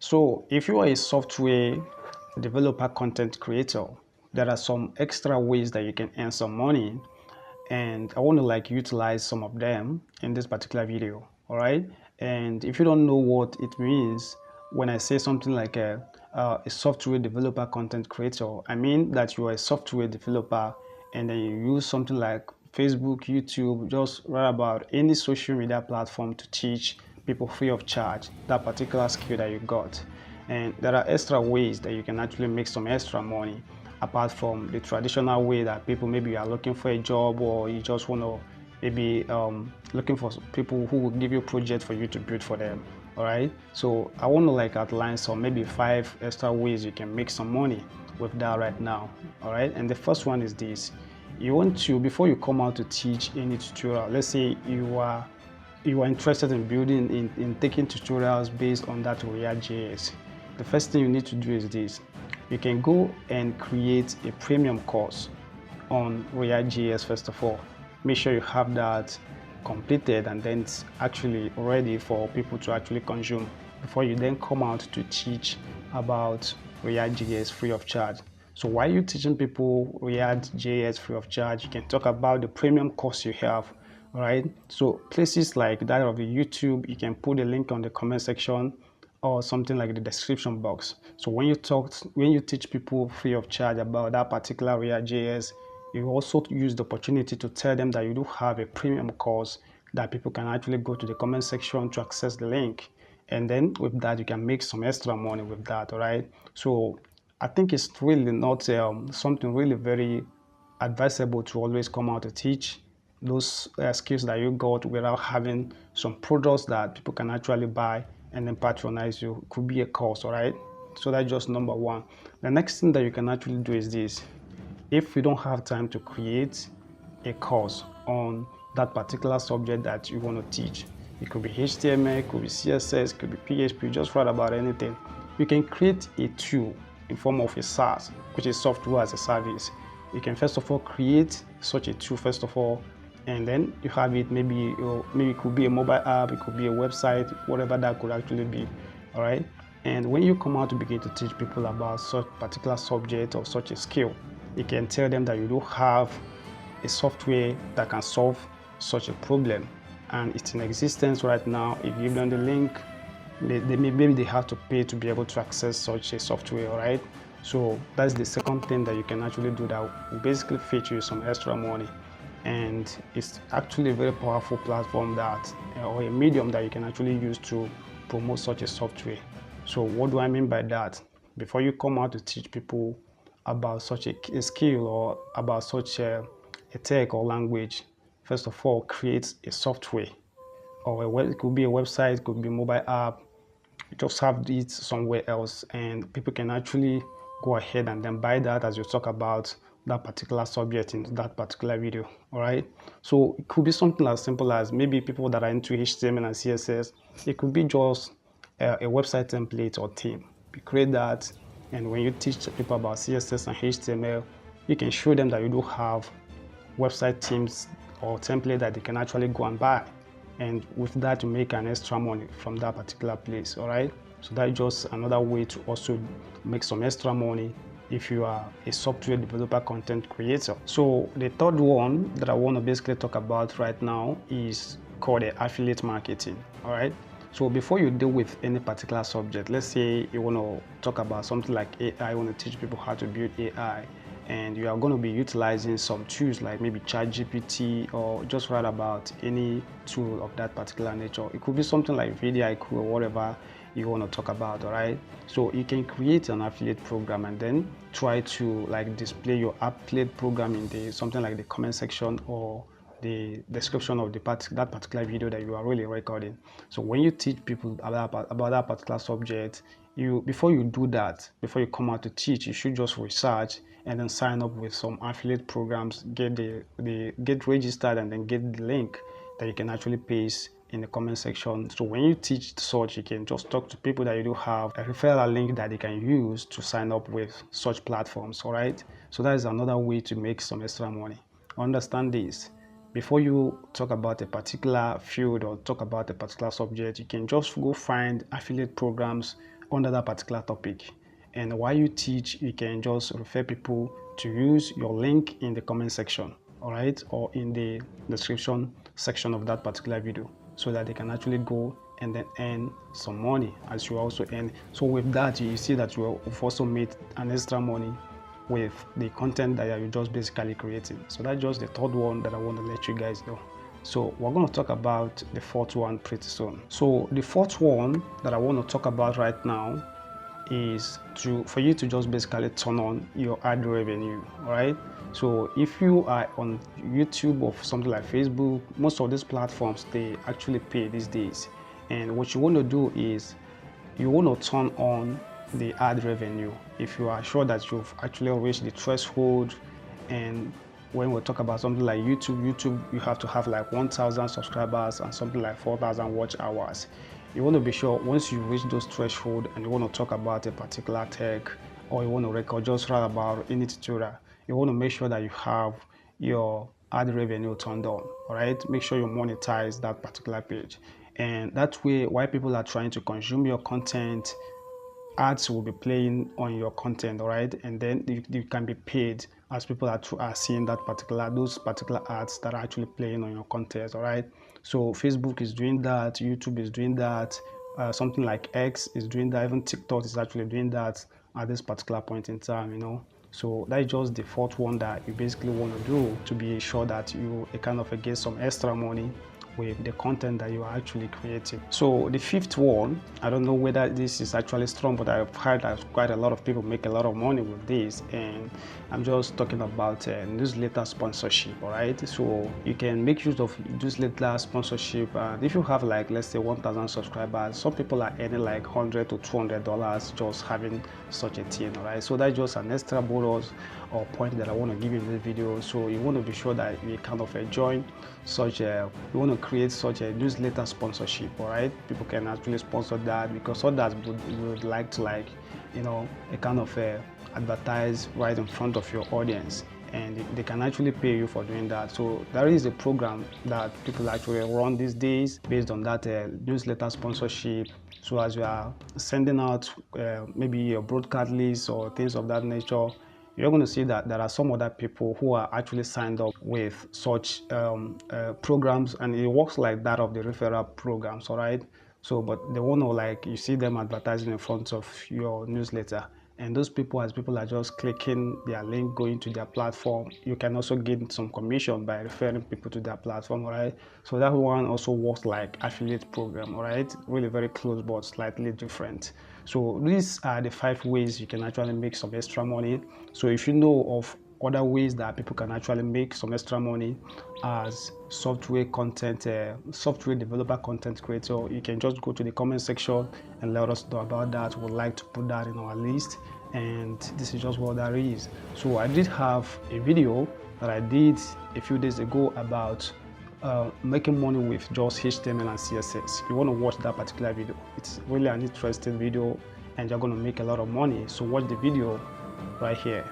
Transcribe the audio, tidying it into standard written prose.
So if you are a software developer content creator, there are some extra ways that you can earn some money, and I want to utilize some of them in this particular video. All right. And if you don't know what it means when I say something like a software developer content creator, I mean that you are a software developer and then you use something like Facebook, YouTube, just right about any social media platform to teach people free of charge that particular skill that you got. And there are extra ways that you can actually make some extra money apart from the traditional way that people, maybe you are looking for a job or you just want to maybe looking for people who will give you a project for you to build for them. All right, so I want to outline some maybe 5 extra ways you can make some money with that right now. All right, and the first one is this: you want to, before you come out to teach any tutorial, let's say you are interested in building in taking tutorials based on that React.js. The first thing you need to do is this: you can go and create a premium course on React.js. First of all, make sure you have that completed and then it's actually ready for people to actually consume before you then come out to teach about React.js free of charge. So while you're teaching people React.js free of charge, you can talk about the premium course you have. All right, so places like that of the YouTube, you can put a link on the comment section or something like the description box. So when you teach people free of charge about that particular React.js, you also use the opportunity to tell them that you do have a premium course that people can actually go to the comment section to access the link. And then with that, you can make some extra money with that. All right. So I think it's really not something really very advisable to always come out to teach those skills that you got without having some products that people can actually buy and then patronize you. It could be a course. All right, so that's just number one. The next thing that you can actually do is this: if you don't have time to create a course on that particular subject that you want to teach, it could be HTML, it could be CSS, it could be PHP, just write about anything. You can create a tool in form of a SaaS, which is software as a service. You can first of all create such a tool first of all, and then you have it. Maybe maybe it could be a mobile app, it could be a website, whatever that could actually be. All right. And when you come out to begin to teach people about such particular subject or such a skill, you can tell them that you do have a software that can solve such a problem and it's in existence right now. If you give them the link, maybe they have to pay to be able to access such a software. All right, so that's the second thing that you can actually do that will basically fetch you some extra money, and it's actually a very powerful platform that or a medium that you can actually use to promote such a software. So what do I mean by that? Before you come out to teach people about such a skill or about such a tech or language, first of all, create a software or it could be a website, it could be a mobile app. You just have it somewhere else and people can actually go ahead and then buy that as you talk about that particular subject in that particular video. All right, so it could be something as simple as maybe people that are into HTML and CSS, it could be just a website template or theme. You create that, and when you teach people about CSS and HTML, you can show them that you do have website themes or template that they can actually go and buy, and with that you make an extra money from that particular place. All right, so that's just another way to also make some extra money if you are a software developer content creator. So the third one that I want to basically talk about right now is called affiliate marketing. All right, so before you deal with any particular subject, let's say you want to talk about something like AI, you want to teach people how to build AI, and you are going to be utilizing some tools like maybe ChatGPT or just write about any tool of that particular nature. It could be something like VidIQ or whatever you want to talk about. All right, so you can create an affiliate program and then try to display your affiliate program in the something like the comment section or the description of that particular video that you are really recording. So when you teach people about that particular subject, before you do that, before you come out to teach, you should just research and then sign up with some affiliate programs, get registered, and then get the link that you can actually paste in the comment section. So when you teach such, you can just talk to people that you do have a referral link that they can use to sign up with such platforms. All right, so that is another way to make some extra money. Understand this: before you talk about a particular field or talk about a particular subject, you can just go find affiliate programs under that particular topic. And while you teach, you can just refer people to use your link in the comment section, all right, or in the description section of that particular video, so that they can actually go and then earn some money as you also earn. So with that, you see that you've also made an extra money with the content that you're just basically creating. So that's just the third one that I want to let you guys know. So we're going to talk about the fourth one pretty soon. So the fourth one that I want to talk about right now is for you to just basically turn on your ad revenue. All right, so if you are on YouTube or something like Facebook, most of these platforms, they actually pay these days. And what you want to do is you want to turn on the ad revenue if you are sure that you've actually reached the threshold. And when we talk about something like YouTube, you have to have like 1,000 subscribers and something like 4,000 watch hours. You want to be sure once you reach those threshold and you want to talk about a particular tech, or you want to record just write about any tutorial, you want to make sure that you have your ad revenue turned on. All right, make sure you monetize that particular page, and that way while people are trying to consume your content, ads will be playing on your content. All right, and then you can be paid as people are seeing those particular ads that are actually playing on your content. All right, so Facebook is doing that, YouTube is doing that, something like X is doing that, even TikTok is actually doing that at this particular point in time, you know. So that's just the fourth one that you basically want to do to be sure that you kind of get some extra money with the content that you are actually creating. So the fifth one, I don't know whether this is actually strong, but I've heard that quite a lot of people make a lot of money with this, and I'm just talking about newsletter sponsorship. All right, so you can make use of newsletter sponsorship, and if you have like, let's say 1,000 subscribers, some people are earning like $100 to $200 just having such a thing. All right, so that's just an extra bonus or point that I want to give you in this video. So you want to be sure that you kind of join such you want to create such a newsletter sponsorship. All right, people can actually sponsor that, because others would like to, you know, a kind of advertise right in front of your audience, and they can actually pay you for doing that. So there is a program that people actually run these days based on that newsletter sponsorship. So as you are sending out maybe your broadcast list or things of that nature, you're going to see that there are some other people who are actually signed up with such programs, and it works like that of the referral programs. All right, so but they want to, like, you see them advertising in front of your newsletter, and those people, as people are just clicking their link going to their platform, you can also get some commission by referring people to their platform. All right, so that one also works like affiliate program. All right, really very close but slightly different. So these are the 5 ways you can actually make some extra money. So if you know of other ways that people can actually make some extra money as software developer, content creator, you can just go to the comment section and let us know about that. We'd like to put that in our list, and this is just what that is. So I did have a video that I did a few days ago about making money with just HTML and CSS. You want to watch that particular video. It's really an interesting video, and you're going to make a lot of money. So watch the video right here.